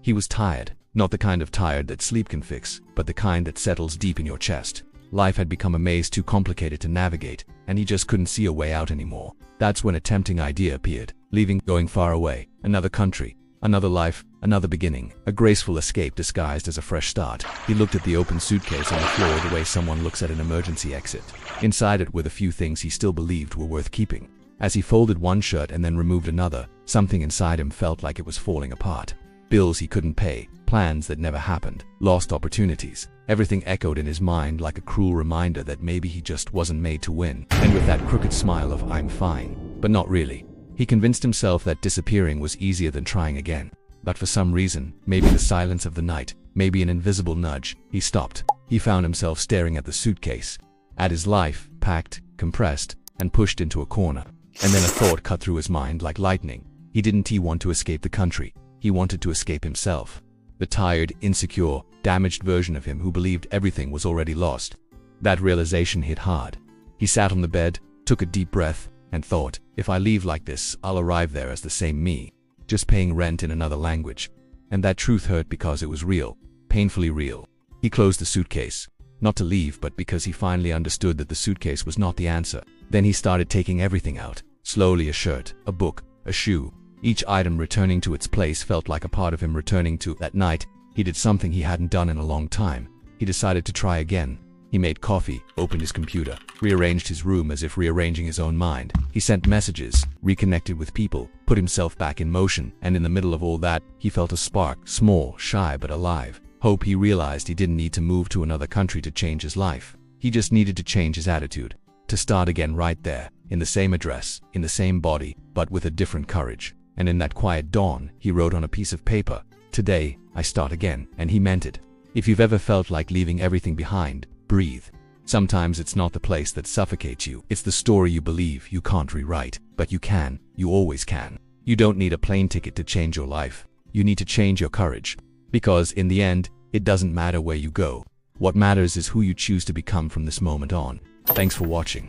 He was tired, not the kind of tired that sleep can fix, but the kind that settles deep in your chest. Life had become a maze too complicated to navigate, and he just couldn't see a way out anymore. That's when a tempting idea appeared, leaving, going far away, another country, another life, another beginning, a graceful escape disguised as a fresh start. He looked at the open suitcase on the floor the way someone looks at an emergency exit. Inside it were the few things he still believed were worth keeping. As he folded one shirt and then removed another, something inside him felt like it was falling apart. Bills he couldn't pay, plans that never happened, lost opportunities. Everything echoed in his mind like a cruel reminder that maybe he just wasn't made to win. And with that crooked smile of "I'm fine," but not really, he convinced himself that disappearing was easier than trying again. But for some reason, maybe the silence of the night, maybe an invisible nudge, he stopped. He found himself staring at the suitcase, at his life, packed, compressed, and pushed into a corner. And then a thought cut through his mind like lightning. He didn't want to escape the country. He wanted to escape himself. The tired, insecure, damaged version of him who believed everything was already lost. That realization hit hard. He sat on the bed, took a deep breath, and thought, if I leave like this, I'll arrive there as the same me, just paying rent in another language. And that truth hurt because it was real, painfully real. He closed the suitcase, not to leave, but because he finally understood that the suitcase was not the answer. Then he started taking everything out, slowly, a shirt, a book, a shoe. Each item returning to its place felt like a part of him returning to that night. He did something he hadn't done in a long time. He decided to try again. He made coffee, opened his computer, rearranged his room as if rearranging his own mind. He sent messages, reconnected with people, put himself back in motion, and in the middle of all that, he felt a spark, small, shy, but alive. Hope. He realized he didn't need to move to another country to change his life. He just needed to change his attitude, to start again right there, in the same address, in the same body, but with a different courage. And in that quiet dawn, he wrote on a piece of paper, "Today, I start again," and he meant it. If you've ever felt like leaving everything behind, breathe. Sometimes it's not the place that suffocates you, it's the story you believe you can't rewrite. But you can, you always can. You don't need a plane ticket to change your life. You need to change your courage. Because in the end, it doesn't matter where you go. What matters is who you choose to become from this moment on. Thanks for watching.